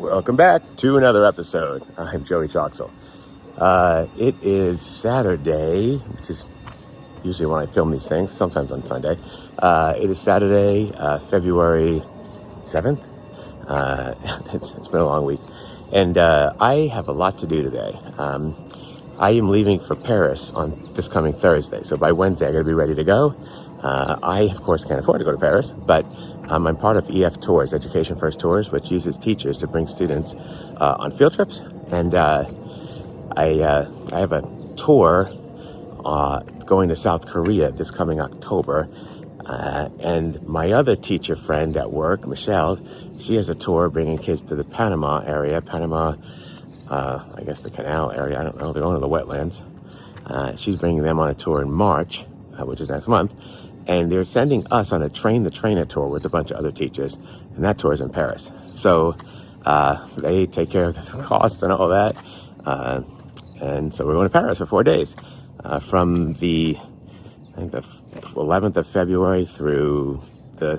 Welcome back to another episode. I'm Joey Troxel. It is Saturday, which is usually when I film these things, sometimes on Sunday. It is Saturday, February 7th. It's been a long week. And I have a lot to do today. I am leaving for Paris on this coming Thursday. So by Wednesday, I got to be ready to go. I, of course, can't afford to go to Paris, but I'm part of EF Tours, Education First Tours, which uses teachers to bring students on field trips. And I have a tour going to South Korea this coming October. And my other teacher friend at work, Michelle, she has a tour bringing kids to the Panama area. I guess the canal area. I don't know. They're going to the wetlands. She's bringing them on a tour in March, which is next month. And they're sending us on a train-the-trainer tour with a bunch of other teachers. And that tour is in Paris. So they take care of the costs and all that. And so we're going to Paris for 4 days. From the 11th of February through the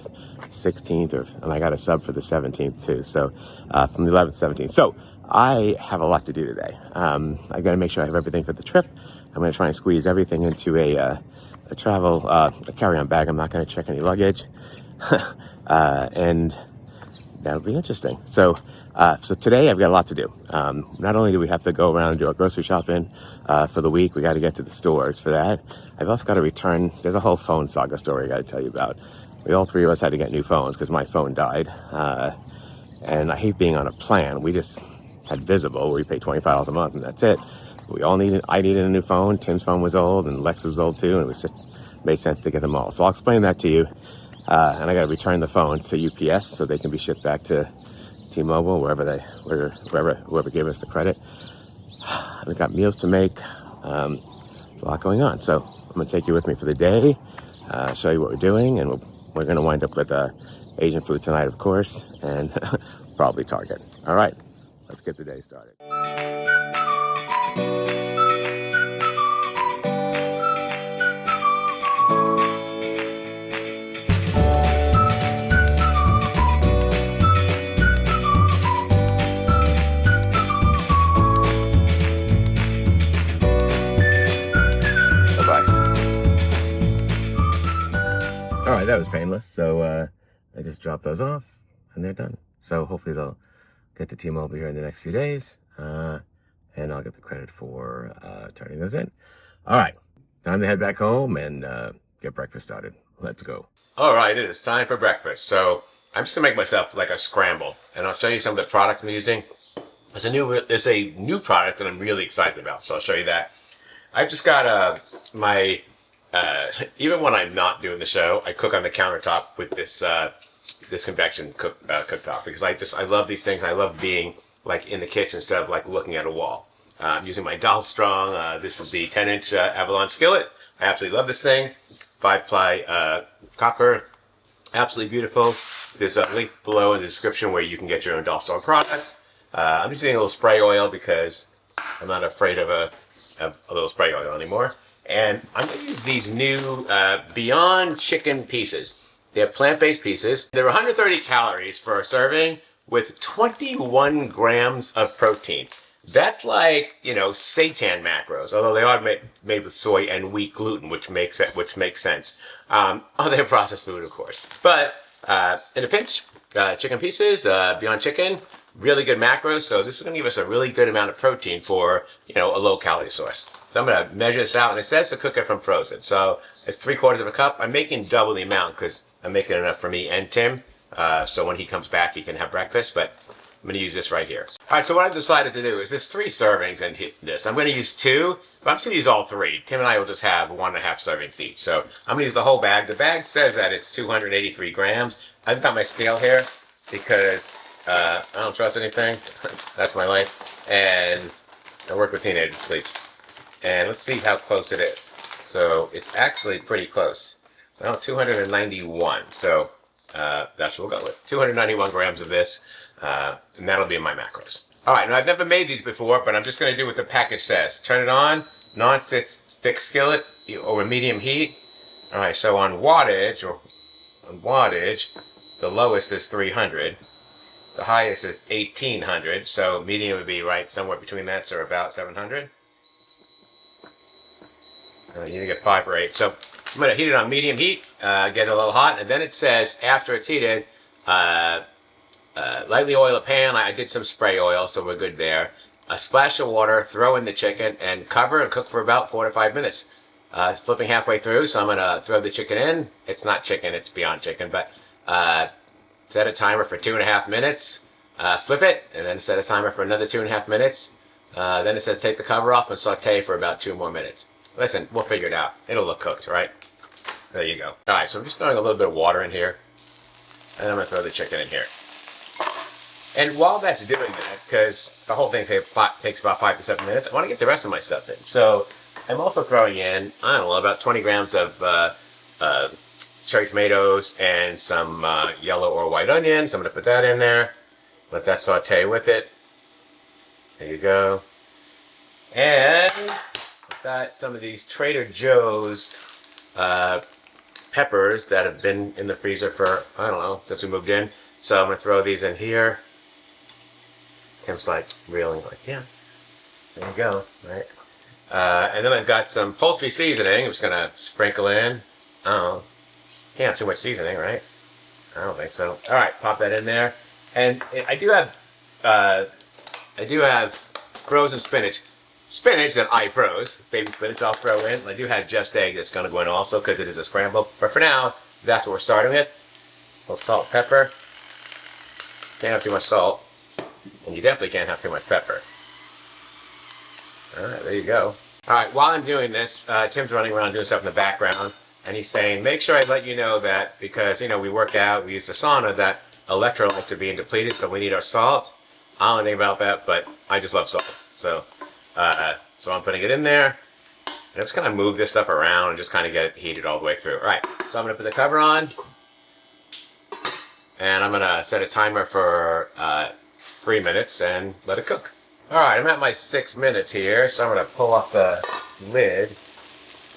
16th, and I got a sub for the 17th too. So from the 11th to 17th. So I have a lot to do today. I got to make sure I have everything for the trip. I'm going to try and squeeze everything into a carry-on bag. I'm not going to check any luggage, and that'll be interesting. So today I've got a lot to do. Not only do we have to go around and do our grocery shopping for the week, we got to get to the stores for that. I've also got to return. There's a whole phone saga story I got to tell you about. All three of us had to get new phones because my phone died. And I hate being on a plan. We just had Visible where we pay $25 a month and that's it. I needed a new phone. Tim's phone was old and Lex's was old too. And it was just made sense to get them all. So I'll explain that to you. And I got to return the phones to UPS so they can be shipped back to T-Mobile, whoever gave us the credit. We've got meals to make. There's a lot going on. So I'm going to take you with me for the day, show you what we're doing. And we're going to wind up with Asian food tonight, of course, and probably Target. All right, let's get the day started. All right, that was painless. So I just dropped those off and they're done. So hopefully they'll get to T-Mobile here in the next few days. And I'll get the credit for turning those in. All right, time to head back home and get breakfast started. Let's go. All right, it is time for breakfast. So I'm just gonna make myself like a scramble and I'll show you some of the products I'm using. There's a new product that I'm really excited about. So I'll show you that. I've just got even when I'm not doing the show, I cook on the countertop with this convection cooktop because I love these things. I love being like in the kitchen instead of like looking at a wall. I'm using my Doll Strong. This is the 10-inch Avalon skillet. I absolutely love this thing. 5-ply copper, absolutely beautiful. There's a link below in the description where you can get your own Doll Strong products. I'm just doing a little spray oil because I'm not afraid of a little spray oil anymore. And I'm going to use these new Beyond Chicken pieces. They're plant-based pieces. They're 130 calories for a serving with 21 grams of protein. That's like, seitan macros, although they are made with soy and wheat gluten, which makes sense. They're processed food, of course. But in a pinch, chicken pieces, Beyond Chicken, really good macros. So this is going to give us a really good amount of protein for, a low-calorie source. So I'm going to measure this out, and it says to cook it from frozen. So it's 3/4 of a cup. I'm making double the amount because I'm making enough for me and Tim. So when he comes back, he can have breakfast, but I'm going to use this right here. All right, so what I've decided to do is there's 3 servings in this. I'm going to use 2, but I'm just going to use all 3. Tim and I will just have 1.5 servings each. So I'm going to use the whole bag. The bag says that it's 283 grams. I've got my scale here because I don't trust anything. That's my life. And I work with teenagers, please. And let's see how close it is. So it's actually pretty close. Well, 291. So that's what we'll go with. 291 grams of this. And that'll be in my macros. All right, now I've never made these before, but I'm just going to do what the package says. Turn it on, non-stick skillet over medium heat. All right, so on wattage, the lowest is 300. The highest is 1800, so medium would be right somewhere between that, so about 700. You need to get 5 or 8. So I'm going to heat it on medium heat, get it a little hot, and then it says after it's heated, lightly oil a pan. I did some spray oil, so we're good there. A splash of water, throw in the chicken, and cover and cook for about 4 to 5 minutes. Flipping halfway through, so I'm going to throw the chicken in. It's not chicken, it's beyond chicken, but set a timer for 2.5 minutes. Flip it, and then set a timer for another 2.5 minutes. Then it says take the cover off and saute for about 2 more minutes. Listen, we'll figure it out. It'll look cooked, right? There you go. All right, so I'm just throwing a little bit of water in here, and I'm going to throw the chicken in here. And while that's doing that, because the whole thing takes about 5 to 7 minutes, I want to get the rest of my stuff in. So I'm also throwing in, I don't know, about 20 grams of cherry tomatoes and some yellow or white onions. I'm going to put that in there. Let that saute with it. There you go. And I've got some of these Trader Joe's peppers that have been in the freezer for, I don't know, since we moved in. So I'm going to throw these in here. Tim's like reeling, like, yeah, there you go, right? And then I've got some poultry seasoning. I'm just going to sprinkle in. I don't know. Can't have too much seasoning, right? I don't think so. All right, pop that in there. And I do have frozen spinach. Spinach that I froze. Baby spinach I'll throw in. I do have just egg that's going to go in also because it is a scramble. But for now, that's what we're starting with. A little salt, pepper. Can't have too much salt. And you definitely can't have too much pepper. All right, there you go. All right, while I'm doing this, Tim's running around doing stuff in the background. And he's saying, make sure I let you know that because, you know, we work out, we use the sauna, that electrolytes are being depleted, so we need our salt. I don't know anything about that, but I just love salt. So I'm putting it in there. And I'm just going to move this stuff around and just kind of get it heated all the way through. All right, so I'm going to put the cover on. And I'm going to set a timer for 3 minutes and let it cook. All right, I'm at my 6 minutes here, so I'm going to pull off the lid.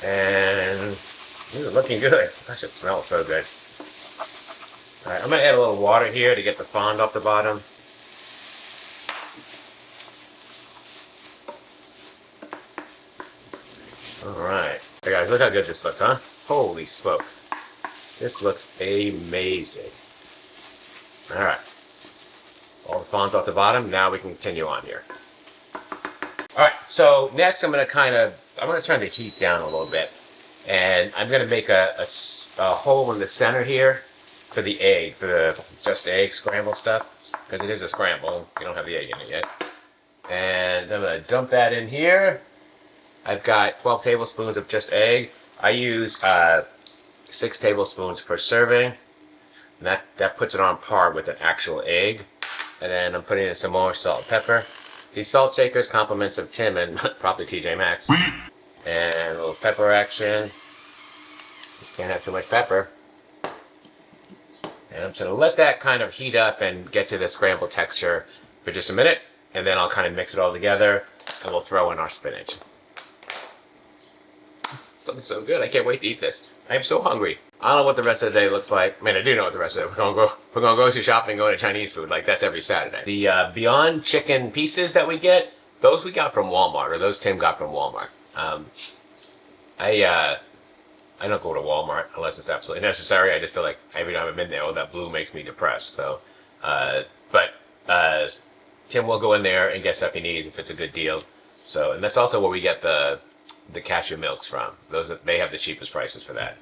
And ooh, looking good. Gosh, it smells so good. All right, I'm going to add a little water here to get the fond off the bottom. All right. Hey guys, look how good this looks, huh? Holy smoke. This looks amazing. All right. All the fond's off the bottom. Now we can continue on here. All right, so next I'm going to turn the heat down a little bit. And I'm going to make a hole in the center here for the egg, for the just egg scramble stuff. Because it is a scramble. You don't have the egg in it yet. And I'm going to dump that in here. I've got 12 tablespoons of just egg. I use 6 tablespoons per serving. And that puts it on par with an actual egg. And then I'm putting in some more salt and pepper. These salt shakers, compliments of Tim and probably TJ Maxx. And a little pepper action. You can't have too much pepper. And I'm just going to let that kind of heat up and get to the scrambled texture for just a minute. And then I'll kind of mix it all together. And we'll throw in our spinach. It's looking so good. I can't wait to eat this. I am so hungry. I don't know what the rest of the day looks like. I mean, I do know what the rest of the day. We're going to go grocery shopping and go to Chinese food. Like, that's every Saturday. The Beyond Chicken pieces that we get, those we got from Walmart. Or those Tim got from Walmart. I don't go to Walmart unless it's absolutely necessary. I just feel like every time I'm in there, oh, that blue makes me depressed. So, but Tim will go in there and get stuff he needs if it's a good deal. So, and that's also where we get the cashew milks from. They have the cheapest prices for that.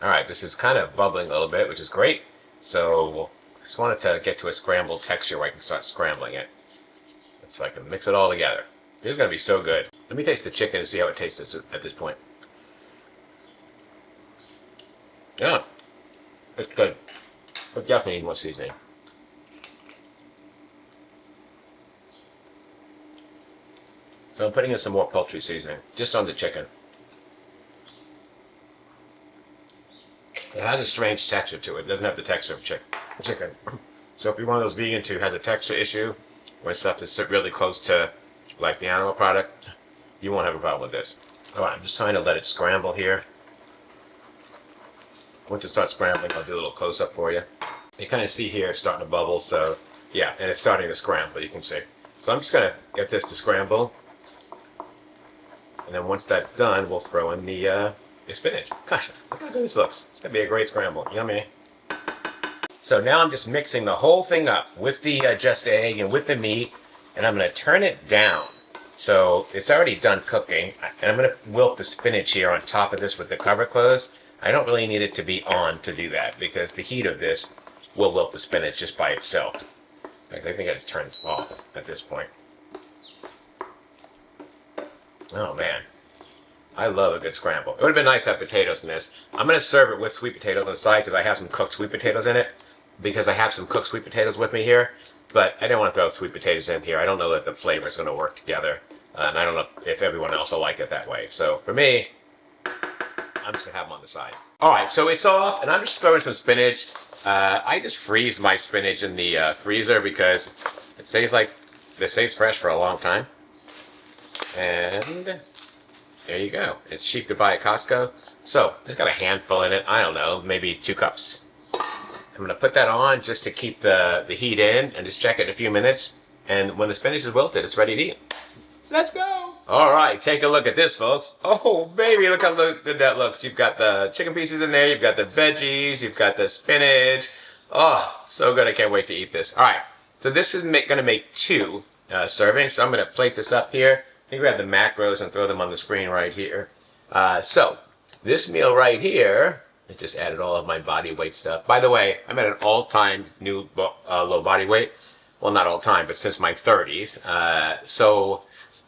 All right, this is kind of bubbling a little bit, which is great. So I just wanted to get to a scrambled texture where I can start scrambling it. So I can mix it all together. This is going to be so good. Let me taste the chicken and see how it tastes at this point. Yeah, it's good. But definitely need more seasoning. So I'm putting in some more poultry seasoning, just on the chicken. It has a strange texture to it. It doesn't have the texture of chicken. So if you're one of those vegans who has a texture issue, where stuff is really close to like the animal product, you won't have a problem with this. All right, I'm just trying to let it scramble here. Once it starts scrambling, I'll do a little close-up for you. You kind of see here it's starting to bubble, so Yeah, and it's starting to scramble, you can see. So I'm just going to get this to scramble. And then once that's done, we'll throw in the spinach. Gosh, look how good this looks. It's going to be a great scramble. Yummy. So now I'm just mixing the whole thing up with the just egg and with the meat. And I'm going to turn it down. So it's already done cooking. And I'm going to wilt the spinach here on top of this with the cover closed. I don't really need it to be on to do that because the heat of this will wilt the spinach just by itself. In fact, I think I just turn this off at this point. Oh man, I love a good scramble. It would have been nice to have potatoes in this. I'm going to serve it with sweet potatoes on the side because I have some cooked sweet potatoes in it. Because I have some cooked sweet potatoes with me here. But I didn't want to throw sweet potatoes in here. I don't know that the flavor is going to work together. And I don't know if everyone else will like it that way. So for me, I'm just going to have them on the side. All right, so it's off, and I'm just throwing some spinach. I just freeze my spinach in the freezer because it stays fresh for a long time. And there you go. It's cheap to buy at Costco. So it's got a handful in it. I don't know, maybe 2 cups. I'm going to put that on just to keep the heat in and just check it in a few minutes. And when the spinach is wilted, it's ready to eat. Let's go. All right, take a look at this, folks. Oh, baby, look how good that looks. You've got the chicken pieces in there. You've got the veggies. You've got the spinach. Oh, so good. I can't wait to eat this. All right, so this is going to make 2 servings. So I'm going to plate this up here. I think we have the macros and throw them on the screen right here. So this meal right here, I just added all of my body weight stuff. By the way, I'm at an all-time new low body weight. Well, not all time, but since my 30s.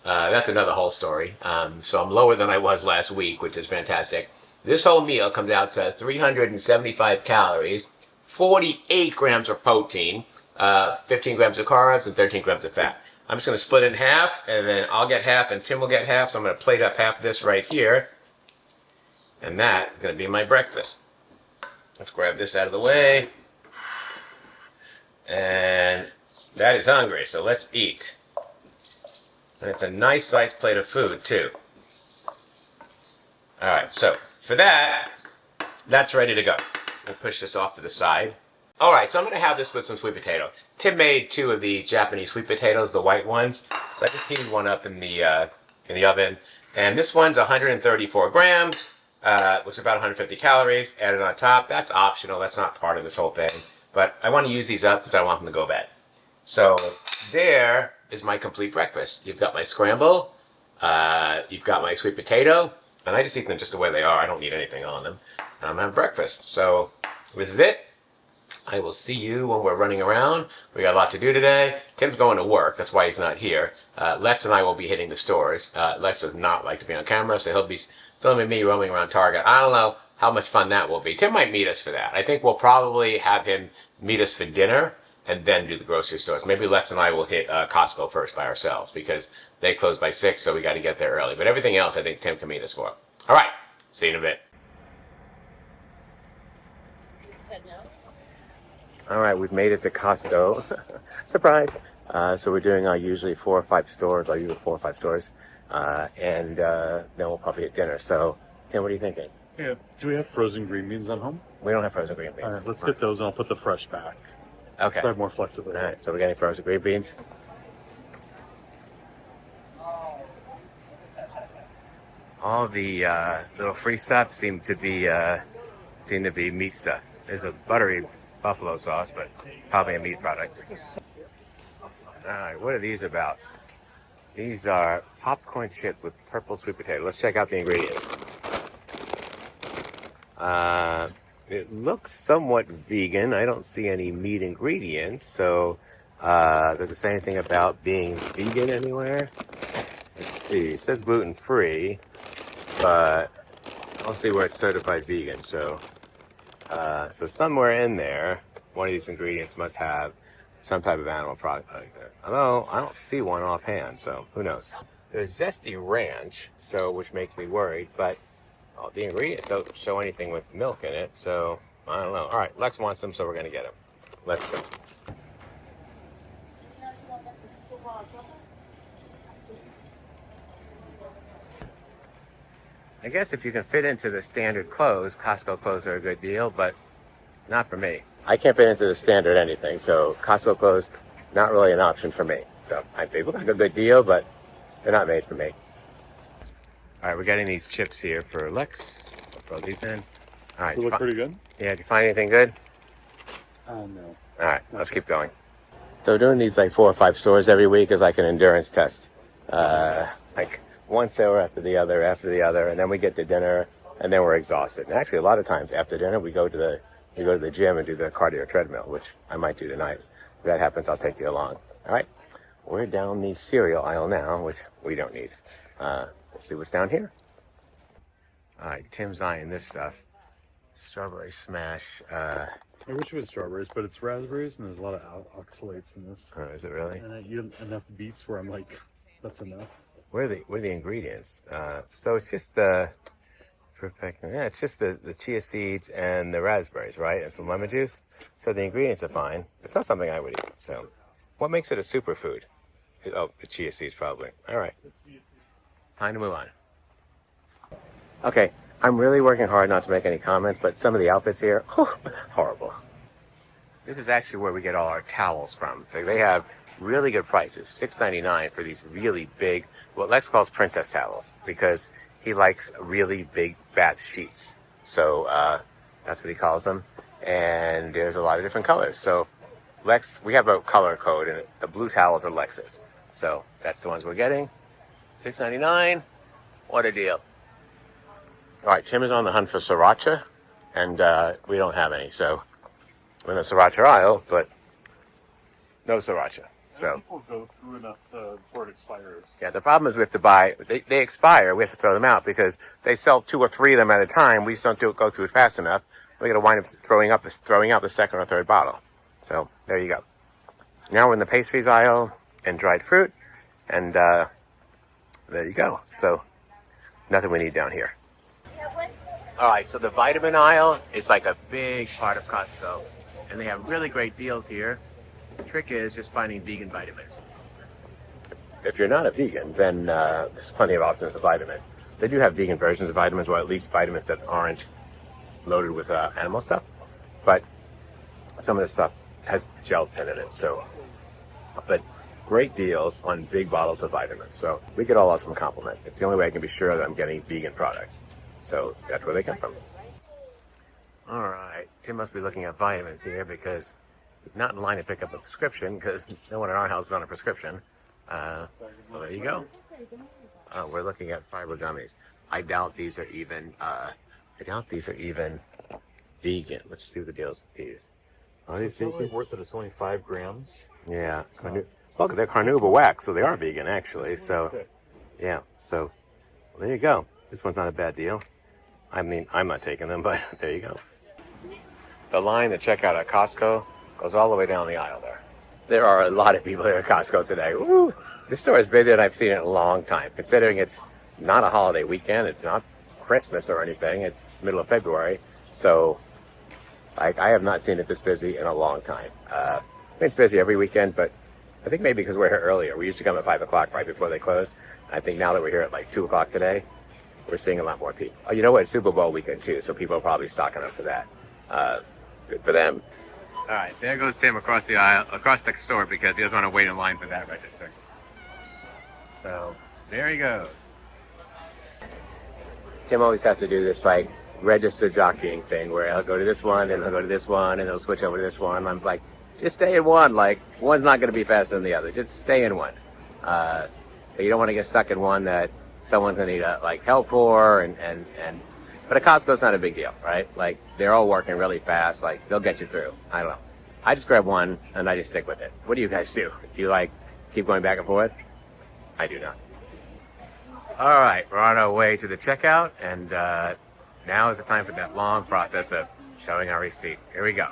That's another whole story. So I'm lower than I was last week, which is fantastic. This whole meal comes out to 375 calories, 48 grams of protein, 15 grams of carbs, and 13 grams of fat. I'm just going to split it in half, and then I'll get half, and Tim will get half. So I'm going to plate up half of this right here. And that is going to be my breakfast. Let's grab this out of the way. And that is hungry, so let's eat. And it's a nice sized plate of food, too. Alright, so for that, that's ready to go. We'll push this off to the side. Alright, so I'm going to have this with some sweet potato. Tim made 2 of the Japanese sweet potatoes, the white ones. So I just heated one up in the oven. And this one's 134 grams, which is about 150 calories. Added on top. That's optional. That's not part of this whole thing. But I want to use these up because I want them to go bad. So there is my complete breakfast. You've got my scramble. You've got my sweet potato. And I just eat them just the way they are. I don't need anything on them. And I'm having breakfast. So this is it. I will see you when we're running around. We got a lot to do today. Tim's going to work. That's why he's not here. Lex and I will be hitting the stores. Lex does not like to be on camera, so he'll be filming me roaming around Target. I don't know how much fun that will be. Tim might meet us for that. I think we'll probably have him meet us for dinner and then do the grocery stores. Maybe Lex and I will hit Costco first by ourselves because they close by 6, so we got to get there early. But everything else, I think Tim can meet us for. All right. See you in a bit. All right, we've made it to Costco. Surprise. So we're doing usually 4 or 5 stores. I'll usually 4 or 5 stores. And then we'll probably hit dinner. So, Tim, what are you thinking? Yeah. Do we have frozen green beans at home? We don't have frozen green beans. All right, let's get those and I'll put the fresh back. Okay. So I have more flexibility. All right, so we're getting frozen green beans. All the little free stuff seem to be meat stuff. There's a buttery buffalo sauce, but probably a meat product. All right, what are these about? These are popcorn chips with purple sweet potato. Let's check out the ingredients. It looks somewhat vegan. I don't see any meat ingredients. So, does it say anything about being vegan anywhere? Let's see. It says gluten-free, but I don't see where it's certified vegan. So somewhere in there, one of these ingredients must have some type of animal product. Although I don't see one offhand, so who knows? There's zesty ranch, which makes me worried, but the ingredients don't show anything with milk in it, so I don't know. All right, Lex wants them, so we're going to get them. Let's go. I guess if you can fit into the standard clothes, Costco clothes are a good deal, but not for me. I can't fit into the standard anything, so Costco clothes not really an option for me. So they look like a good deal, but they're not made for me. All right, we're getting these chips here for Lex. I'll throw these in. All right. They look pretty good. Yeah, did you find anything good? No. All right, let's keep going. So doing these like 4 or 5 stores every week is like an endurance test. Like one store after the other, and then we get to dinner, and then we're exhausted. And actually, a lot of times after dinner, we go to the gym and do the cardio treadmill, which I might do tonight. If that happens, I'll take you along. All right, we're down the cereal aisle now, which we don't need. Let's see what's down here. All right, Tim's eyeing this stuff. Strawberry smash. I wish it was strawberries, but it's raspberries, and there's a lot of oxalates in this. Is it really? And you have enough beets where I'm like, that's enough. What are the ingredients? So it's just the it's just the chia seeds and the raspberries, right? And some lemon juice. So the ingredients are fine. It's not something I would eat. So what makes it a superfood? Oh, the chia seeds probably. All right. Time to move on. Okay, I'm really working hard not to make any comments, but some of the outfits here, horrible. This is actually where we get all our towels from. They have really good prices, $6.99 for these really big, what Lex calls princess towels, because he likes really big bath sheets. So that's what he calls them. And there's a lot of different colors. So Lex, we have a color code, and the blue towels are Lex's. So that's the ones we're getting. $6.99. What a deal. All right, Tim is on the hunt for sriracha, and we don't have any. So we're in the sriracha aisle, but no sriracha. So people go through enough before it expires. Yeah, the problem is we have to buy, they expire, we have to throw them out because they sell 2 or 3 of them at a time. We just don't go through it fast enough. We're going to wind up throwing out the second or third bottle. So there you go. Now we're in the pastries aisle and dried fruit, and there you go. So nothing we need down here. All right, so the vitamin aisle is like a big part of Costco, and they have really great deals here. The trick is just finding vegan vitamins. If you're not a vegan, then there's plenty of options for vitamins. They do have vegan versions of vitamins, or at least vitamins that aren't loaded with animal stuff. But some of the stuff has gelatin in it. So, but great deals on big bottles of vitamins. So we get all awesome compliment. It's the only way I can be sure that I'm getting vegan products. So that's where they come from. All right, Tim must be looking at vitamins here because he's not in line to pick up a prescription because no one in our house is on a prescription. So there you go. We're looking at fiber gummies. I doubt these are even. Vegan. Let's see what the deal is with these. Are these It's only vegan? worth it. It's only 5 grams. Yeah. Look, they're carnauba wax, so they are vegan actually. So yeah. So there you go. This one's not a bad deal. I mean, I'm not taking them, but there you go. The line to check out at Costco goes all the way down the aisle there. There are a lot of people here at Costco today. Woo! This store is busier than I've seen it in a long time, considering it's not a holiday weekend. It's not Christmas or anything. It's middle of February. So I have not seen it this busy in a long time. I mean, it's busy every weekend, but I think maybe because we're here earlier. We used to come at 5 o'clock right before they close. I think now that we're here at like 2 o'clock today, we're seeing a lot more people. Oh, you know what? It's Super Bowl weekend too, so people are probably stocking up for that. Good for them. All right, there goes Tim across the aisle, across the store because he doesn't want to wait in line for that register. So there he goes. Tim always has to do this like register jockeying thing where he'll go to this one and he'll go to this one and he'll switch over to this one. I'm like, just stay in one. Like one's not going to be faster than the other. Just stay in one. But you don't want to get stuck in one that someone's going to need like help for but at Costco it's not a big deal, right? Like they're all working really fast. Like they'll get you through. I don't know. I just grab one and I just stick with it. What do you guys do? Do you like keep going back and forth? I do not. All right, we're on our way to the checkout, and now is the time for that long process of showing our receipt. Here we go.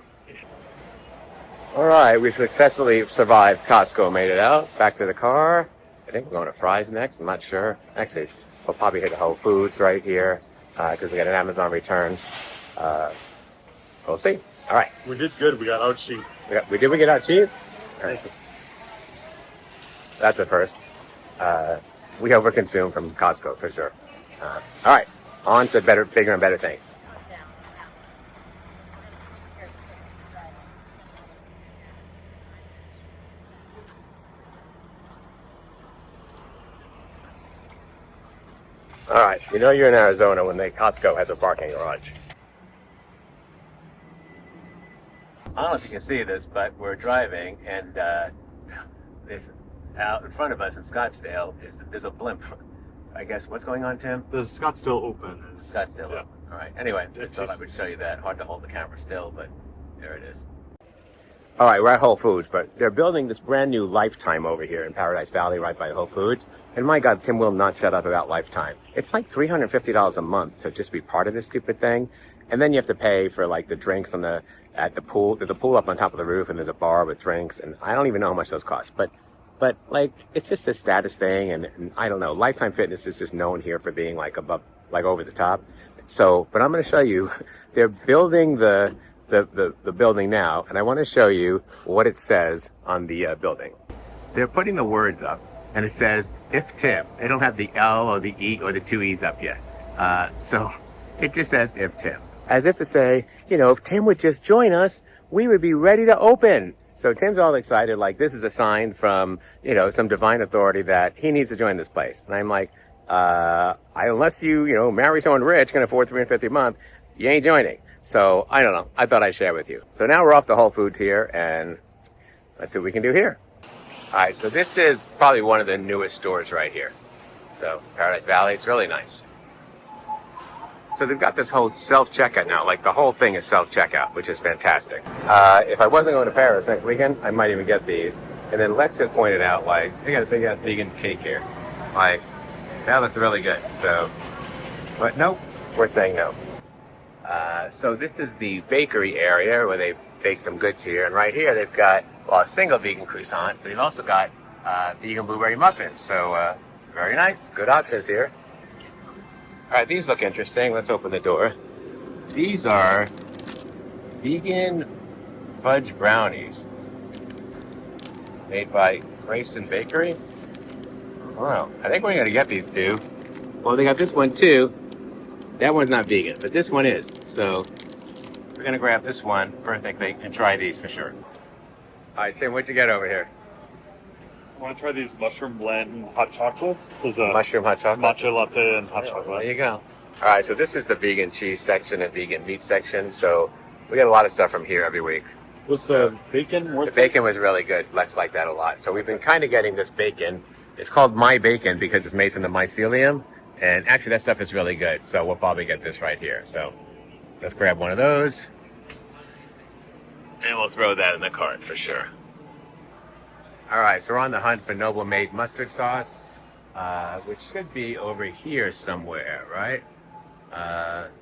All right, we've successfully survived Costco, made it out, back to the car. I think we're going to Fry's next, I'm not sure. Actually, we'll probably hit Whole Foods right here, because we got an Amazon returns. We'll see. All right. We did good. We got out cheap. We get out cheap? All right. That's the first. We overconsume from Costco for sure. All right, on to bigger and better things. All right, you know you're in Arizona when the Costco has a parking garage. I don't know if you can see this, but we're driving, and out in front of us in Scottsdale there's a blimp. I guess what's going on, Tim? The Scottsdale Open is. Scottsdale. Yeah. All right. Anyway, just It's thought I just- would show you that. Hard to hold the camera still, but there it is. All right, we're at Whole Foods, but they're building this brand new Lifetime over here in Paradise Valley, right by Whole Foods. And my God, Tim will not shut up about Lifetime. It's like $350 a month to just be part of this stupid thing. And then you have to pay for like the drinks at the pool. There's a pool up on top of the roof, and there's a bar with drinks, and I don't even know how much those cost. But like, it's just a status thing, and I don't know. Lifetime Fitness is just known here for being like above, like over the top. So, but I'm going to show you, they're building the building now, and I want to show you what it says on the building. They're putting the words up, and it says, if Tim. They don't have the L or the E or the two E's up yet. So it just says, if Tim. As if to say, you know, if Tim would just join us, we would be ready to open. So Tim's all excited, like this is a sign from, you know, some divine authority that he needs to join this place. And I'm like, unless you marry someone rich, can afford $350 a month, you ain't joining. So I don't know. I thought I'd share with you. So now we're off to Whole Foods here, and let's see what we can do here. All right, so this is probably one of the newest stores right here. So Paradise Valley, it's really nice. So they've got this whole self-checkout now. Like the whole thing is self-checkout, which is fantastic. If I wasn't going to Paris next weekend, I might even get these. And then Lex just pointed out, like, they got a big ass vegan cake here. Like, that looks really good. So, but nope, we're saying no. So this is the bakery area where they bake some goods here. And right here they've got, well, a single vegan croissant, but they've also got vegan blueberry muffins. So very nice, good options here. All right, these look interesting. Let's open the door. These are vegan fudge brownies made by Grayson Bakery. Wow, I think we're going to get these two. Well, they got this one too. That one's not vegan, but this one is. So we're going to grab this one, birthday cake, and try these for sure. All right, Tim, what'd you get over here? I want to try these mushroom blend hot chocolates. There's a Mushroom hot chocolate? matcha latte and hot There chocolate. you go. All right, so this is the vegan cheese section and vegan meat section. So we get a lot of stuff from here every week. Was the bacon worth The bacon was really good. Lex liked that a lot. So we've been kind of getting this bacon. It's called My Bacon because it's made from the mycelium. And actually that stuff is really good. So we'll probably get this right here. So let's grab one of those. And we'll throw that in the cart for sure. All right, so we're on the hunt for Noble Made mustard sauce, which should be over here somewhere, right?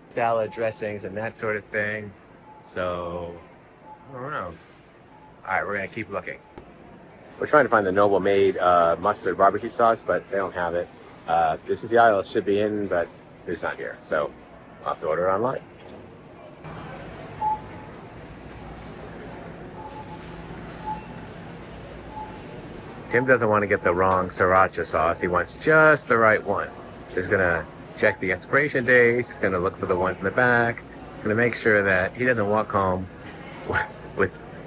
Salad dressings and that sort of thing. So, I don't know. All right, we're going to keep looking. We're trying to find the Noble Made mustard barbecue sauce, but they don't have it. This is the aisle it should be in, but it's not here. So, I'll have to order it online. Tim doesn't want to get the wrong sriracha sauce. He wants just the right one. So he's going to check the expiration dates. He's going to look for the ones in the back. He's going to make sure that he doesn't walk home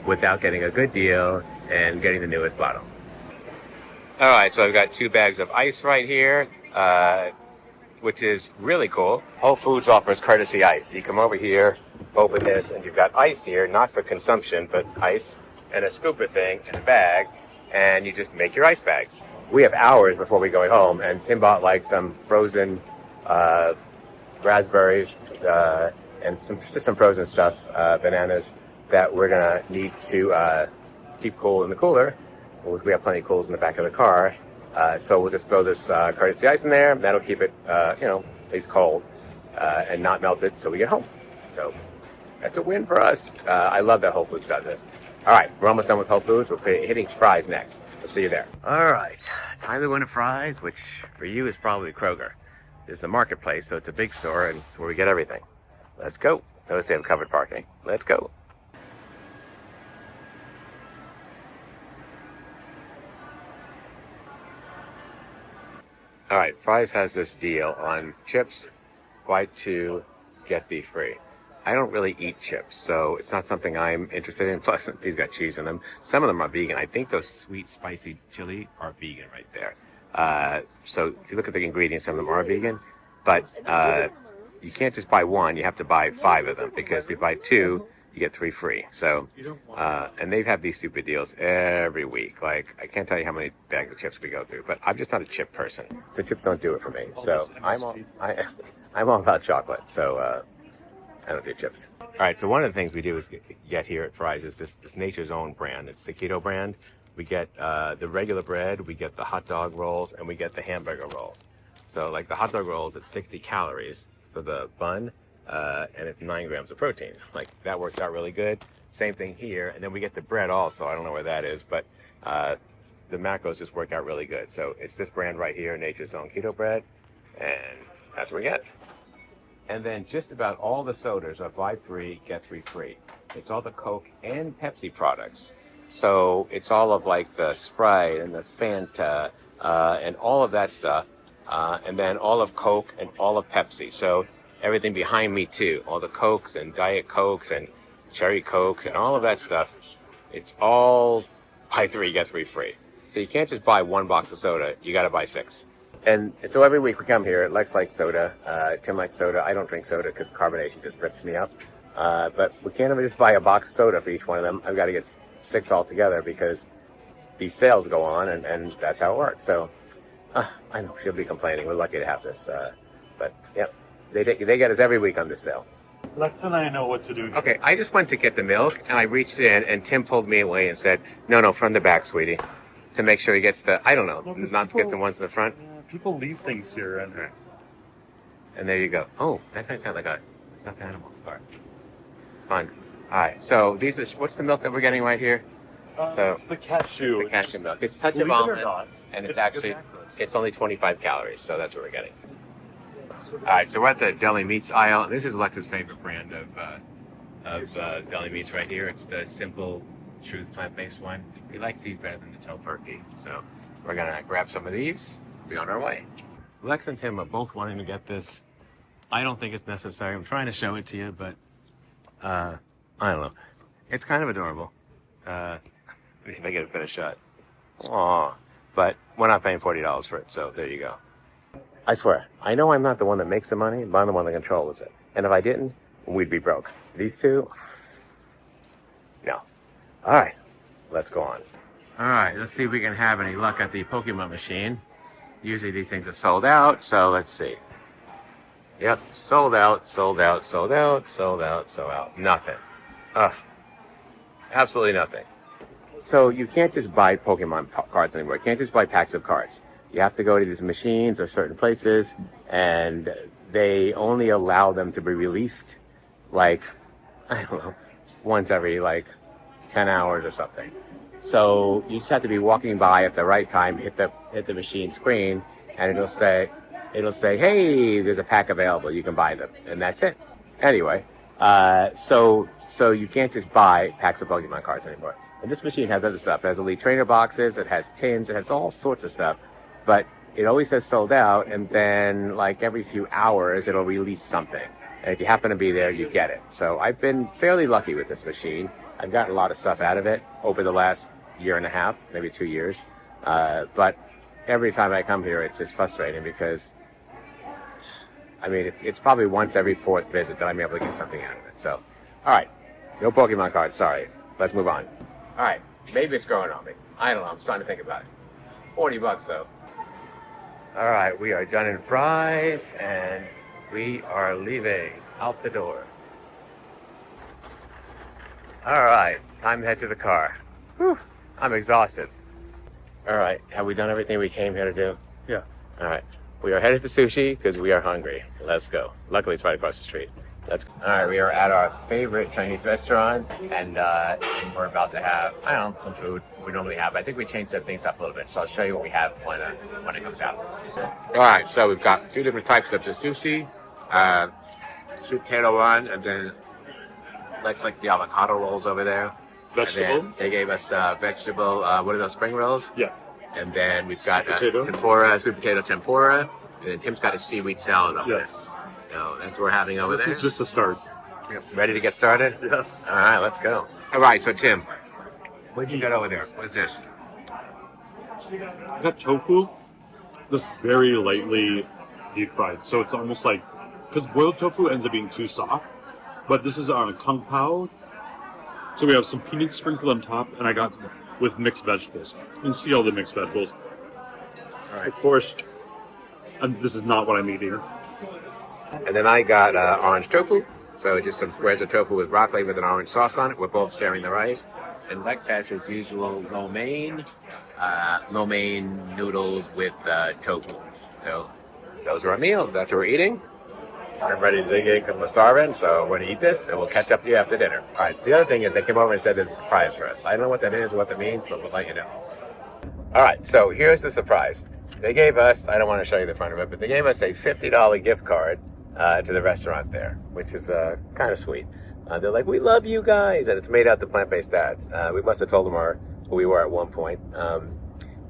without getting a good deal and getting the newest bottle. All right, so I've got 2 bags of ice right here, which is really cool. Whole Foods offers courtesy ice. You come over here, open this, and you've got ice here, not for consumption, but ice and a scooper thing in a bag. And you just make your ice bags. We have hours before we go home, and Tim bought like some frozen raspberries and just some frozen stuff, bananas that we're gonna need to keep cool in the cooler. We have plenty of cools in the back of the car, so we'll just throw this courtesy ice in there. And that'll keep it, at least cold and not melt it till we get home. So that's a win for us. I love that Whole Foods does this. All right, we're almost done with Whole Foods. We're hitting Fry's next. We'll see you there. All right, time to go into Fry's, which for you is probably Kroger. It's the marketplace, so it's a big store and where we get everything. Let's go. Notice they have covered parking. Let's go. All right, Fry's has this deal on chips, buy 2, get the free. I don't really eat chips, so it's not something I'm interested in. Plus, these got cheese in them. Some of them are vegan. I think those sweet, spicy chili are vegan right there. So if you look at the ingredients, some of them are vegan. but you can't just buy one. You have to buy 5 of them, because if you buy 2, you get 3 free. So, and they've had these stupid deals every week. Like, I can't tell you how many bags of chips we go through, but I'm just not a chip person. So chips don't do it for me. So I'm all about chocolate. So I don't do chips. All right. So one of the things we do is get here at Fry's is this Nature's Own brand. It's the keto brand. We get the regular bread, we get the hot dog rolls, and we get the hamburger rolls. So like the hot dog rolls, it's 60 calories for the bun, and it's 9 grams of protein. Like that works out really good. Same thing here. And then we get the bread also. I don't know where that is, but the macros just work out really good. So it's this brand right here, Nature's Own Keto Bread, and that's what we get. And then just about all the sodas are buy 3, get 3 free. It's all the Coke and Pepsi products. So it's all of like the Sprite and the Fanta and all of that stuff. And then all of Coke and all of Pepsi. So everything behind me too. All the Cokes and Diet Cokes and Cherry Cokes and all of that stuff. It's all buy 3, get 3 free. So you can't just buy 1 box of soda. You got to buy 6. And so every week we come here. Lex likes soda. Tim likes soda. I don't drink soda because carbonation just rips me up. But we can't even just buy a box of soda for each one of them. I've got to get 6 altogether because these sales go on, and that's how it works. So I know she'll be complaining. We're lucky to have this. But yep, they get us every week on this sale. Lex and I know what to do here. Okay, I just went to get the milk, and I reached in, and Tim pulled me away and said, no, from the back, sweetie, to make sure he gets the, I don't know, not to get the ones in the front. Yeah, people leave things here. And right. And there you go. Oh, that guy's got like a stuffed animal. All right. Fun. All right, so these are, what's the milk that we're getting right here? So it's the cashew. It's the cashew milk. It's touch of Believe it or almond, not, and it's good actually, macros. it's only 25 calories, so that's what we're getting. All right, so we're at the deli meats aisle. This is Lex's favorite brand of deli meats right here. It's the Simple Truth plant-based one. He likes these better than the Tofurkey, so we're gonna grab some of these. Be on our way. Lex and Tim are both wanting to get this. I don't think it's necessary. I'm trying to show it to you, but I don't know. It's kind of adorable. Let me see if I get a better shot. Aw, but we're not paying $40 for it, so there you go. I swear, I know I'm not the one that makes the money, but I'm the one that controls it. And if I didn't, we'd be broke. These two, no. All right, let's go on. All right, let's see if we can have any luck at the Pokemon machine. Usually these things are sold out, so let's see. Yep, sold out, sold out, sold out, sold out, sold out. Nothing. Ugh. Absolutely nothing. So you can't just buy Pokemon cards anymore. You can't just buy packs of cards. You have to go to these machines or certain places, and they only allow them to be released like, I don't know, once every like 10 hours or something. So you just have to be walking by at the right time, hit the machine screen, and it'll say, hey, there's a pack available. You can buy them, and that's it. Anyway, so you can't just buy packs of Pokemon cards anymore. And this machine has other stuff. It has Elite Trainer boxes. It has tins. It has all sorts of stuff. But it always says sold out, and then like every few hours, it'll release something. And if you happen to be there, you get it. So I've been fairly lucky with this machine. I've gotten a lot of stuff out of it over the last year and a half, maybe 2 years. But every time I come here, it's just frustrating because, I mean, it's probably once every 4th visit that I'm able to get something out of it. So, all right, no Pokemon cards, sorry. Let's move on. All right, maybe it's growing on me. I don't know, I'm starting to think about it. $40 though. All right, we are done in Fry's, and we are leaving out the door. All right, time to head to the car. Whew, I'm exhausted. All right, have we done everything we came here to do? Yeah. All right, we are headed to sushi because we are hungry. Let's go. Luckily, it's right across the street. Let's go. All right, we are at our favorite Chinese restaurant, and we're about to have, I don't know, some food we normally have. I think we changed some things up a little bit, so I'll show you what we have when it comes out. All right, so we've got 2 different types of just sushi, sweet potato one, and then Lex like the avocado rolls over there. Vegetable? And then they gave us vegetable, what are those, spring rolls? Yeah. And then we've got Tempura. sweet potato tempura, and then Tim's got a seaweed salad over there. Yes. So that's what we're having over there. This is just a start. Ready to get started? Yes. All right, let's go. All right, so Tim, what'd you got over there? What is this? I got tofu, just very lightly deep fried. So it's almost like, because boiled tofu ends up being too soft, but this is on a kung pao. So we have some peanuts sprinkled on top, and I got with mixed vegetables. You can see all the mixed vegetables. All right. Of course, this is not what I'm eating. And then I got orange tofu. So just some squares of tofu with broccoli with an orange sauce on it. We're both sharing the rice. And Lex has his usual lo mein noodles with tofu. So those are our meals. That's what we're eating. I'm ready to dig in because we're starving, so we're going to eat this, and we'll catch up to you after dinner. All right, so the other thing is they came over and said there's a surprise for us. I don't know what that is or what that means, but we'll let you know. All right, so here's the surprise. They gave us, I don't want to show you the front of it, but they gave us a $50 gift card to the restaurant there, which is kind of sweet. They're like, we love you guys, and it's made out to plant-based dads. We must have told them who we were at one point. I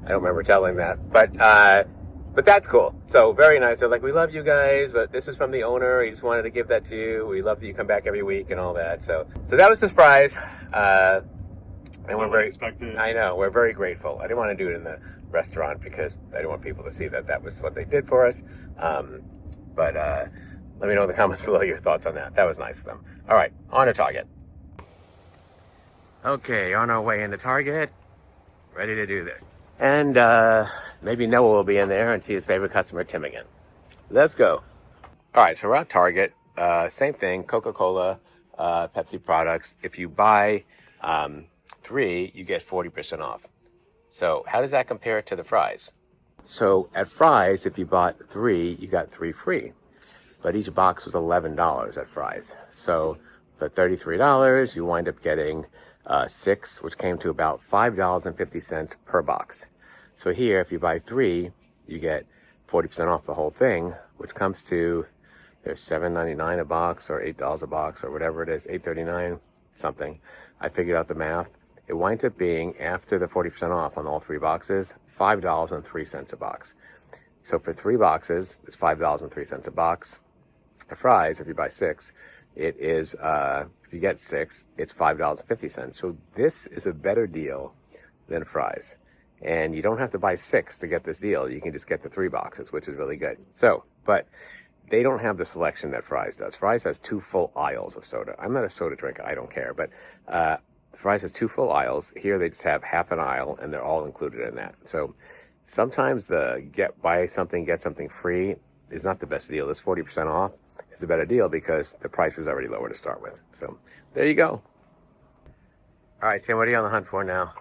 don't remember telling that, but that's cool. So very nice. They're like, we love you guys, but this is from the owner. He just wanted to give that to you. We love that you come back every week and all that. So that was the surprise. And we're very expected. I know, we're very grateful. I didn't want to do it in the restaurant because I didn't want people to see that was what they did for us. But let me know in the comments below your thoughts on that. That was nice of them. All right, on to Target. Okay, on our way into Target. Ready to do this. And maybe Noah will be in there and see his favorite customer, Tim, again. Let's go. All right, so we're at Target. Same thing, Coca-Cola, Pepsi products. If you buy 3, you get 40% off. So how does that compare to the fries? So at Fry's, if you bought 3, you got 3 free. But each box was $11 at Fry's. So for $33, you wind up getting 6, which came to about $5.50 per box. So here, if you buy 3, you get 40% off the whole thing, which comes to there's $7.99 a box or $8 a box or whatever it is, $8.39 something. I figured out the math. It winds up being, after the 40% off on all 3 boxes, $5.03 a box. So for 3 boxes, it's $5.03 a box. At Fry's, if you buy 6, it is, if you get 6, it's $5.50. So this is a better deal than Fry's. And you don't have to buy 6 to get this deal. You can just get the 3 boxes, which is really good. So, but they don't have the selection that Fry's does. Fry's has 2 full aisles of soda. I'm not a soda drinker, I don't care. But Fry's has 2 full aisles. Here they just have half an aisle, and they're all included in that. So sometimes the buy something, get something free is not the best deal. This 40% off is a better deal because the price is already lower to start with. So there you go. All right, Tim, what are you on the hunt for now?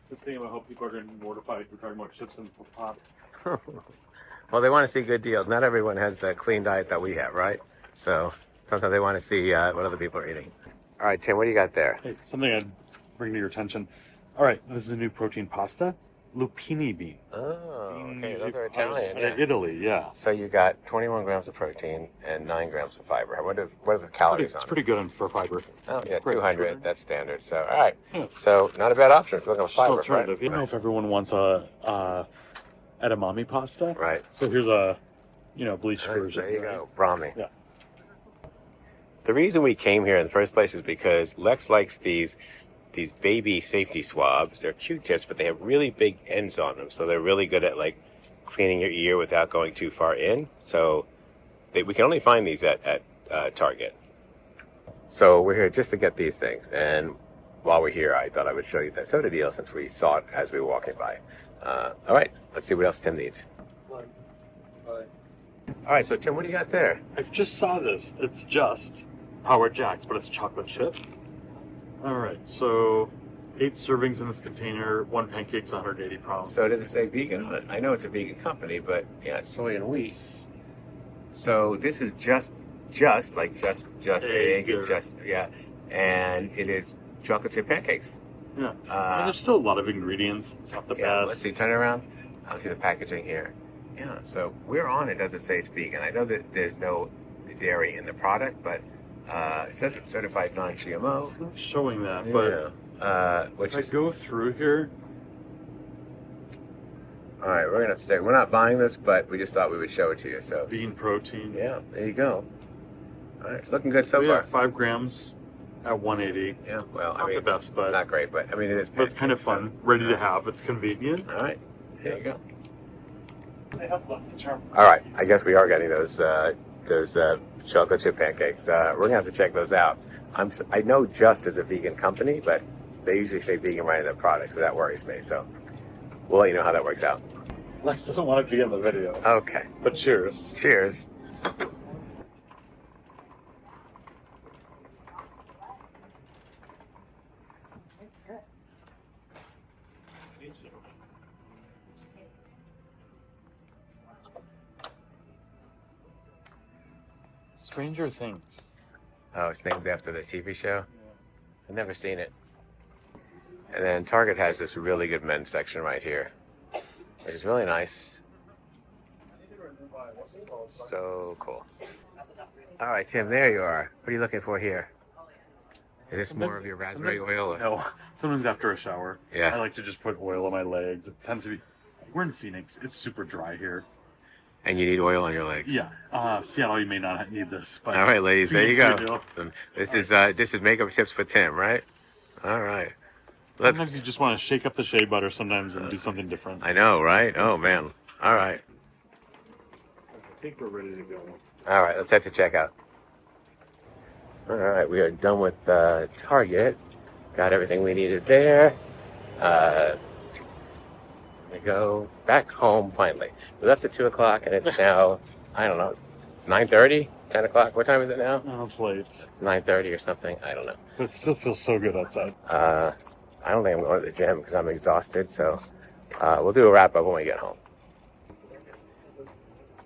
Just thinking about how people are getting mortified for talking about chips and pop. Well, they want to see good deals. Not everyone has the clean diet that we have, right? So sometimes they want to see what other people are eating. All right, Tim, what do you got there? Hey, something I'd bring to your attention. All right, this is a new protein pasta. Lupini beans. Oh, okay. Those are Italian. Yeah. Italy, yeah. So you got 21 grams of protein and 9 grams of fiber. What are the calories on it? It's pretty good for fiber. Oh, yeah, 200. That's standard. So, all right. Yeah. So, not a bad option if you're looking for fiber, right? I don't know if everyone wants a edamame pasta. Right. So here's a, bleached version. There you go. Brahmi. Yeah. The reason we came here in the first place is because Lex likes these baby safety swabs. They're Q-tips, but they have really big ends on them. So they're really good at like cleaning your ear without going too far in. So we can only find these at Target. So we're here just to get these things. And while we're here, I thought I would show you that soda deal since we saw it as we were walking by. All right, let's see what else Tim needs. Bye. All right, so Tim, what do you got there? I just saw this. It's just Power Jacks, but it's chocolate chip. All right, so 8 servings in this container, 1 pancake's 180 pounds. So does it say vegan on it? I know it's a vegan company, but yeah, it's soy and wheat. So this is just egg, and it is chocolate chip pancakes. Yeah, there's still a lot of ingredients. It's not the best. Let's see, turn it around. I'll see the packaging here. Yeah, so we're on it. Does it say it's vegan? I know that there's no dairy in the product, but it says it's certified non-GMO. It's not showing that, but if I go through here. All right, we're gonna have to take. We're not buying this, but we just thought we would show it to you. So it's bean protein. Yeah, there you go. All right, it's looking good so far. far. 5 grams at 180. Yeah, well, it's not the best, but not great. But I mean, it is. But it's kind of fun, ready to have. It's convenient. All right, here you go. They have left the charm. All right, I guess we are getting those chocolate chip pancakes. We're gonna have to check those out. I know Just is a vegan company, but they usually say vegan right in their product, so that worries me. So we'll let you know how that works out. Lex doesn't want to be in the video. Okay. But cheers. Cheers. Stranger Things. Oh, it's named after the TV show? I've never seen it. And then Target has this really good men's section right here, which is really nice. So cool. All right, Tim, there you are. What are you looking for here? Is this more of your raspberry oil? No, sometimes after a shower. Yeah. I like to just put oil on my legs. It tends to be... We're in Phoenix. It's super dry here. And you need oil on your legs. Yeah. Seattle, you may not need this. But all right, ladies, there you Phoenix, go. you do. This is makeup tips for Tim, right? All right. Sometimes you just want to shake up the shea butter sometimes and do something different. I know, right? Oh, man. All right. I think we're ready to go. All right, let's head to checkout. All right, we are done with Target. Got everything we needed there. We go back home finally. We left at 2 o'clock and it's now, I don't know, 9:30, 10 o'clock. What time is it now? Oh, it's late. It's 9:30 or something. I don't know. But it still feels so good outside. I don't think I'm going to the gym because I'm exhausted. So we'll do a wrap up when we get home.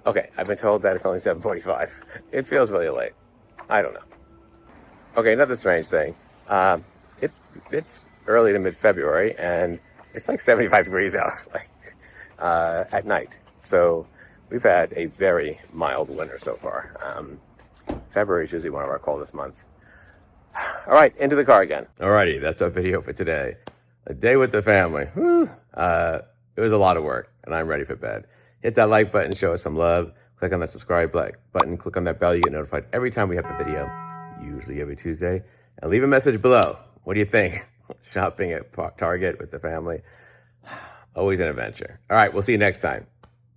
Okay, I've been told that it's only 7:45. It feels really late. I don't know. Okay, another strange thing. It's early to mid-February and it's like 75 degrees out at night. So we've had a very mild winter so far. February is usually one of our coldest months. All right, into the car again. Alrighty, that's our video for today. A day with the family. Whew. It was a lot of work and I'm ready for bed. Hit that like button, show us some love. Click on that subscribe button, click on that bell, you get notified every time we have a video, usually every Tuesday. And leave a message below. What do you think? Shopping at Target with the family. Always an adventure. All right, we'll see you next time.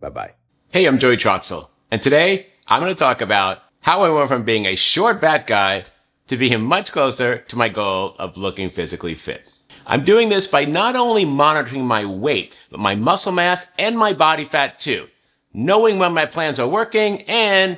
Bye-bye. Hey, I'm Joey Troxel, and today I'm going to talk about how I went from being a short, fat guy to being much closer to my goal of looking physically fit. I'm doing this by not only monitoring my weight, but my muscle mass and my body fat too, knowing when my plans are working and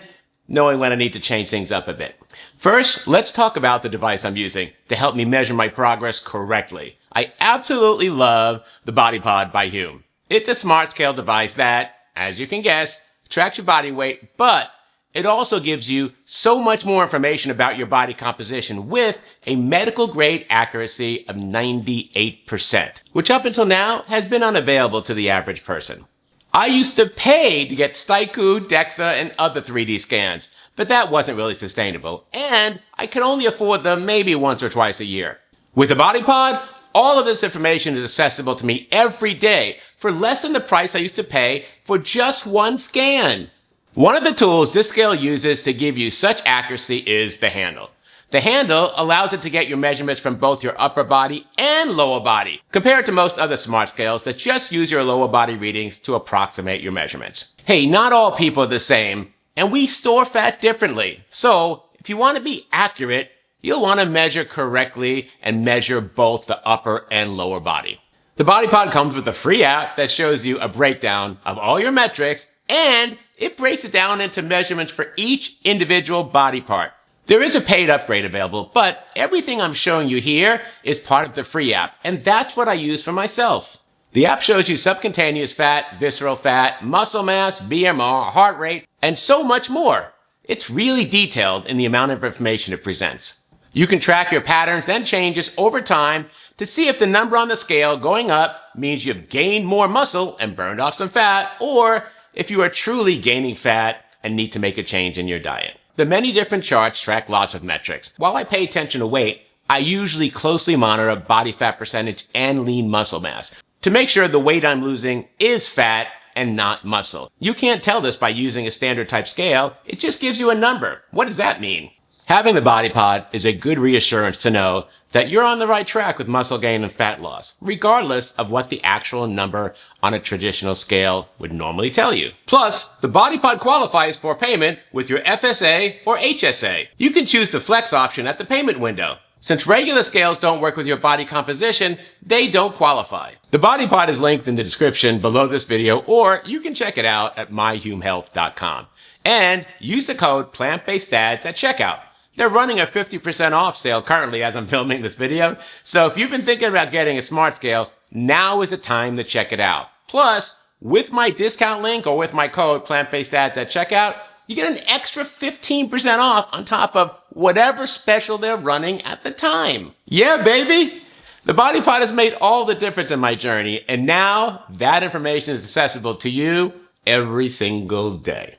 knowing when I need to change things up a bit. First, let's talk about the device I'm using to help me measure my progress correctly. I absolutely love the BodyPod by Hume. It's a smart scale device that, as you can guess, tracks your body weight, but it also gives you so much more information about your body composition with a medical grade accuracy of 98%, which up until now has been unavailable to the average person. I used to pay to get Staiku, DEXA, and other 3D scans, but that wasn't really sustainable, and I could only afford them maybe once or twice a year. With the BodyPod, all of this information is accessible to me every day for less than the price I used to pay for just one scan. One of the tools this scale uses to give you such accuracy is the handle. The handle allows it to get your measurements from both your upper body and lower body, compared to most other smart scales that just use your lower body readings to approximate your measurements. Hey, not all people are the same, and we store fat differently. So, if you want to be accurate, you'll want to measure correctly and measure both the upper and lower body. The BodyPod comes with a free app that shows you a breakdown of all your metrics, and it breaks it down into measurements for each individual body part. There is a paid upgrade available, but everything I'm showing you here is part of the free app, and that's what I use for myself. The app shows you subcutaneous fat, visceral fat, muscle mass, BMR, heart rate, and so much more. It's really detailed in the amount of information it presents. You can track your patterns and changes over time to see if the number on the scale going up means you've gained more muscle and burned off some fat, or if you are truly gaining fat and need to make a change in your diet. The many different charts track lots of metrics. While I pay attention to weight, I usually closely monitor body fat percentage and lean muscle mass to make sure the weight I'm losing is fat and not muscle. You can't tell this by using a standard type scale. It just gives you a number. What does that mean? Having the body pod is a good reassurance to know that you're on the right track with muscle gain and fat loss, regardless of what the actual number on a traditional scale would normally tell you. Plus, the body pod qualifies for payment with your FSA or HSA. You can choose the flex option at the payment window. Since regular scales don't work with your body composition, they don't qualify. The body pod is linked in the description below this video, or you can check it out at myhumehealth.com. And use the code PLANTBASEDDADS at checkout. They're running a 50% off sale currently as I'm filming this video. So if you've been thinking about getting a smart scale, now is the time to check it out. Plus, with my discount link or with my code PLANTBASEDDADS at checkout, you get an extra 15% off on top of whatever special they're running at the time. Yeah, baby! The body pod has made all the difference in my journey, and now that information is accessible to you every single day.